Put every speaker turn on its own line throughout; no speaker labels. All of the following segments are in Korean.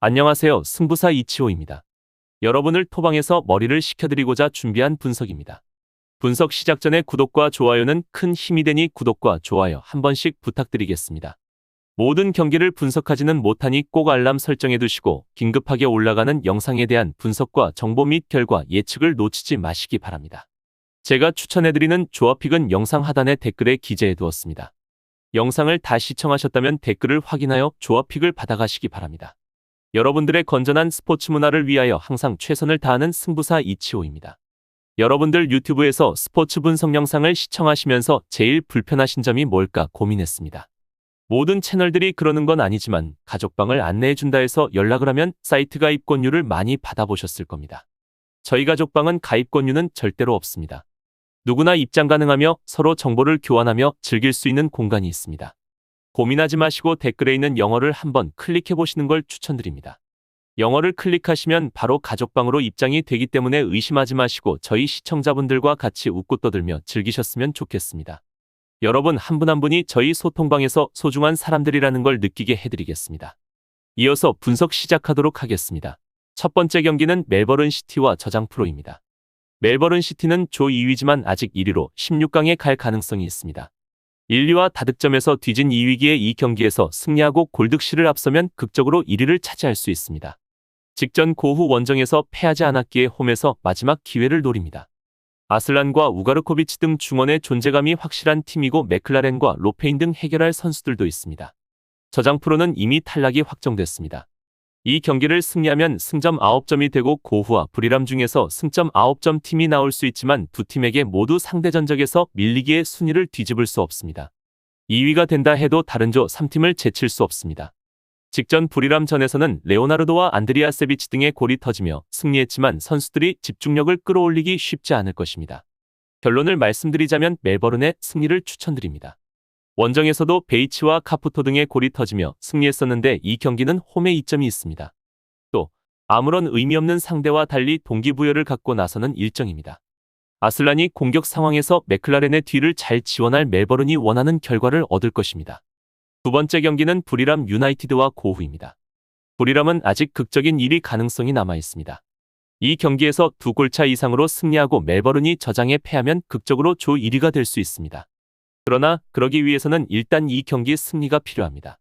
안녕하세요. 승부사 이치호입니다. 여러분을 토방에서 머리를 식혀드리고자 준비한 분석입니다. 분석 시작 전에 구독과 좋아요는 큰 힘이 되니 구독과 좋아요 한 번씩 부탁드리겠습니다. 모든 경기를 분석하지는 못하니 꼭 알람 설정해 두시고 긴급하게 올라가는 영상에 대한 분석과 정보 및 결과 예측을 놓치지 마시기 바랍니다. 제가 추천해드리는 조합픽은 영상 하단에 댓글에 기재해 두었습니다. 영상을 다 시청하셨다면 댓글을 확인하여 조합픽을 받아가시기 바랍니다. 여러분들의 건전한 스포츠 문화를 위하여 항상 최선을 다하는 승부사 이치호입니다. 여러분들 유튜브에서 스포츠 분석 영상을 시청하시면서 제일 불편하신 점이 뭘까 고민했습니다. 모든 채널들이 그러는 건 아니지만 가족방을 안내해준다 해서 연락을 하면 사이트 가입 권유를 많이 받아보셨을 겁니다. 저희 가족방은 가입 권유는 절대로 없습니다. 누구나 입장 가능하며 서로 정보를 교환하며 즐길 수 있는 공간이 있습니다. 고민하지 마시고 댓글에 있는 영어를 한번 클릭해 보시는 걸 추천드립니다. 영어를 클릭하시면 바로 가족방으로 입장이 되기 때문에 의심하지 마시고 저희 시청자분들과 같이 웃고 떠들며 즐기셨으면 좋겠습니다. 여러분 한 분 한 분이 저희 소통방에서 소중한 사람들이라는 걸 느끼게 해드리겠습니다. 이어서 분석 시작하도록 하겠습니다. 첫 번째 경기는 멜버른 시티와 저장 프로입니다. 멜버른 시티는 조 2위지만 아직 1위로 16강에 갈 가능성이 있습니다. 1, 2와 다득점에서 뒤진 2위기에 이 경기에서 승리하고 골득실을 앞서면 극적으로 1위를 차지할 수 있습니다. 직전 고후 원정에서 패하지 않았기에 홈에서 마지막 기회를 노립니다. 아슬란과 우가르코비치 등 중원의 존재감이 확실한 팀이고 맥클라렌과 로페인 등 해결할 선수들도 있습니다. 저장 프로는 이미 탈락이 확정됐습니다. 이 경기를 승리하면 승점 9점이 되고 고후와 브리람 중에서 승점 9점 팀이 나올 수 있지만 두 팀에게 모두 상대 전적에서 밀리기에 순위를 뒤집을 수 없습니다. 2위가 된다 해도 다른 조 3팀을 제칠 수 없습니다. 직전 브리람 전에서는 레오나르도와 안드리아 세비치 등의 골이 터지며 승리했지만 선수들이 집중력을 끌어올리기 쉽지 않을 것입니다. 결론을 말씀드리자면 멜버른의 승리를 추천드립니다. 원정에서도 베이치와 카푸토 등의 골이 터지며 승리했었는데 이 경기는 홈에 이점이 있습니다. 또 아무런 의미 없는 상대와 달리 동기부여를 갖고 나서는 일정입니다. 아슬란이 공격 상황에서 맥클라렌의 뒤를 잘 지원할 멜버른이 원하는 결과를 얻을 것입니다. 두 번째 경기는 브리람 유나이티드와 고후입니다. 브리람은 아직 극적인 1위 가능성이 남아있습니다. 이 경기에서 2골차 이상으로 승리하고 멜버른이 저장에 패하면 극적으로 조 1위가 될 수 있습니다. 그러나 그러기 위해서는 일단 이 경기 승리가 필요합니다.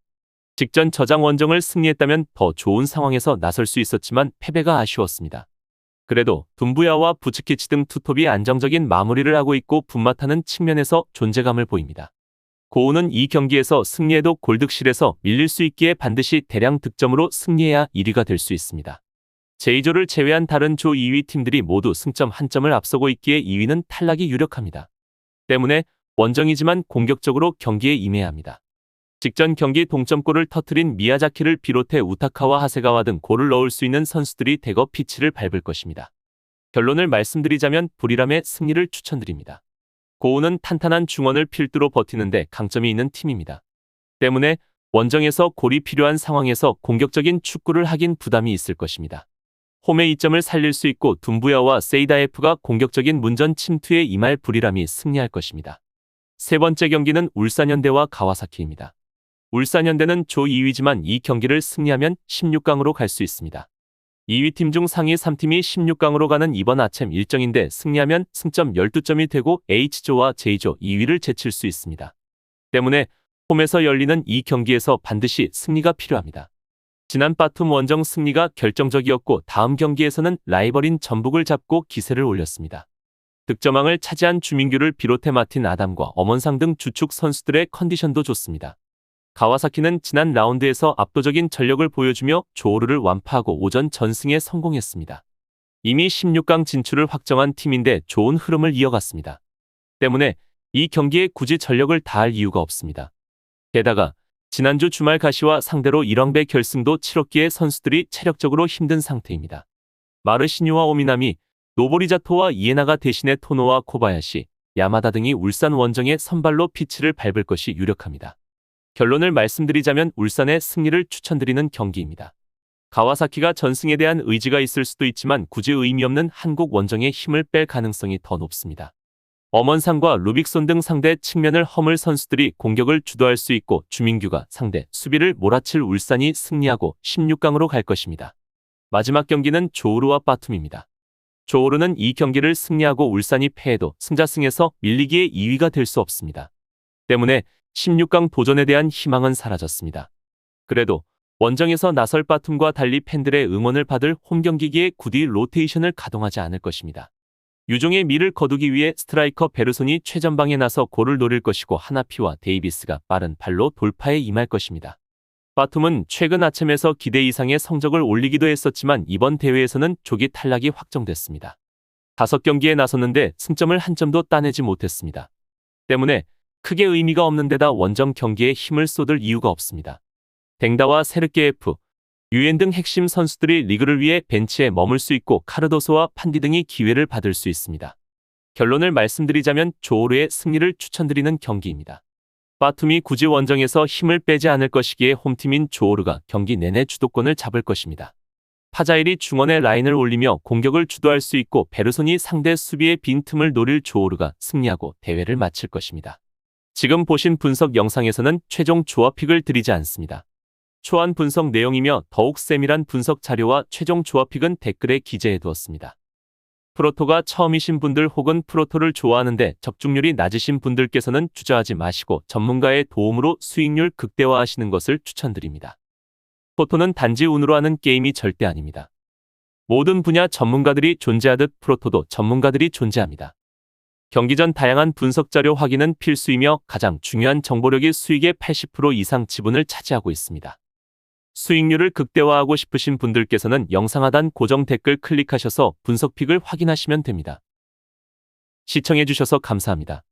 직전 저장 원정을 승리했다면 더 좋은 상황에서 나설 수 있었지만 패배가 아쉬웠습니다. 그래도 둠부야와 부츠키치 등 투톱이 안정적인 마무리를 하고 있고 분마타는 측면에서 존재감을 보입니다. 고우는 이 경기에서 승리해도 골득실에서 밀릴 수 있기에 반드시 대량 득점으로 승리해야 1위가 될 수 있습니다. 제2조를 제외한 다른 조 2위 팀들이 모두 승점 1점을 앞서고 있기에 2위는 탈락이 유력합니다. 때문에 원정이지만 공격적으로 경기에 임해야 합니다. 직전 경기 동점골을 터뜨린 미야자키를 비롯해 우타카와 하세가와 등 골을 넣을 수 있는 선수들이 대거 피치를 밟을 것입니다. 결론을 말씀드리자면 브리람의 승리를 추천드립니다. 고우는 탄탄한 중원을 필두로 버티는데 강점이 있는 팀입니다. 때문에 원정에서 골이 필요한 상황에서 공격적인 축구를 하긴 부담이 있을 것입니다. 홈의 이점을 살릴 수 있고 둠부야와 세이다에프가 공격적인 문전 침투에 임할 브리람이 승리할 것입니다. 세 번째 경기는 울산현대와 가와사키입니다. 울산현대는 조 2위지만 이 경기를 승리하면 16강으로 갈 수 있습니다. 2위 팀 중 상위 3팀이 16강으로 가는 이번 아챔 일정인데 승리하면 승점 12점이 되고 H조와 J조 2위를 제칠 수 있습니다. 때문에 홈에서 열리는 이 경기에서 반드시 승리가 필요합니다. 지난 바툼 원정 승리가 결정적이었고 다음 경기에서는 라이벌인 전북을 잡고 기세를 올렸습니다. 득점왕을 차지한 주민규를 비롯해 마틴 아담과 엄원상 등 주축 선수들의 컨디션도 좋습니다. 가와사키는 지난 라운드에서 압도적인 전력을 보여주며 조오르를 완파하고 오전 전승에 성공했습니다. 이미 16강 진출을 확정한 팀인데 좋은 흐름을 이어갔습니다. 때문에 이 경기에 굳이 전력을 다할 이유가 없습니다. 게다가 지난주 주말 가시와 상대로 1왕배 결승도 치렀기에 선수들이 체력적으로 힘든 상태입니다. 마르시뉴와 오미나미, 노보리자토와 이에나가 대신에 토노와 코바야시, 야마다 등이 울산 원정의 선발로 피치를 밟을 것이 유력합니다. 결론을 말씀드리자면 울산의 승리를 추천드리는 경기입니다. 가와사키가 전승에 대한 의지가 있을 수도 있지만 굳이 의미 없는 한국 원정의 힘을 뺄 가능성이 더 높습니다. 엄원상과 루빅손 등 상대 측면을 허물 선수들이 공격을 주도할 수 있고 주민규가 상대 수비를 몰아칠 울산이 승리하고 16강으로 갈 것입니다. 마지막 경기는 조우르와 바툼입니다. 조우르는 이 경기를 승리하고 울산이 패해도 승자승에서 밀리기에 2위가 될 수 없습니다. 때문에 16강 도전에 대한 희망은 사라졌습니다. 그래도 원정에서 나설 바툼과 달리 팬들의 응원을 받을 홈경기기에 굳이 로테이션을 가동하지 않을 것입니다. 유종의 미를 거두기 위해 스트라이커 베르손이 최전방에 나서 골을 노릴 것이고 하나피와 데이비스가 빠른 발로 돌파에 임할 것입니다. 바툼은 최근 아침에서 기대 이상의 성적을 올리기도 했었지만 이번 대회에서는 조기 탈락이 확정됐습니다. 5경기에 나섰는데 승점을 한 점도 따내지 못했습니다. 때문에 크게 의미가 없는 데다 원정 경기에 힘을 쏟을 이유가 없습니다. 댕다와 세르게예프, 유엔 등 핵심 선수들이 리그를 위해 벤치에 머물 수 있고 카르도소와 판디 등이 기회를 받을 수 있습니다. 결론을 말씀드리자면 조우르의 승리를 추천드리는 경기입니다. 바툼이 굳이 원정에서 힘을 빼지 않을 것이기에 홈팀인 조우르가 경기 내내 주도권을 잡을 것입니다. 파자일이 중원에 라인을 올리며 공격을 주도할 수 있고 베르손이 상대 수비의 빈틈을 노릴 조우르가 승리하고 대회를 마칠 것입니다. 지금 보신 분석 영상에서는 최종 조합픽을 드리지 않습니다. 초안 분석 내용이며 더욱 세밀한 분석 자료와 최종 조합픽은 댓글에 기재해 두었습니다. 프로토가 처음이신 분들 혹은 프로토를 좋아하는데 적중률이 낮으신 분들께서는 주저하지 마시고 전문가의 도움으로 수익률 극대화하시는 것을 추천드립니다. 프로토는 단지 운으로 하는 게임이 절대 아닙니다. 모든 분야 전문가들이 존재하듯 프로토도 전문가들이 존재합니다. 경기 전 다양한 분석 자료 확인은 필수이며 가장 중요한 정보력이 수익의 80% 이상 지분을 차지하고 있습니다. 수익률을 극대화하고 싶으신 분들께서는 영상 하단 고정 댓글 클릭하셔서 분석픽을 확인하시면 됩니다. 시청해주셔서 감사합니다.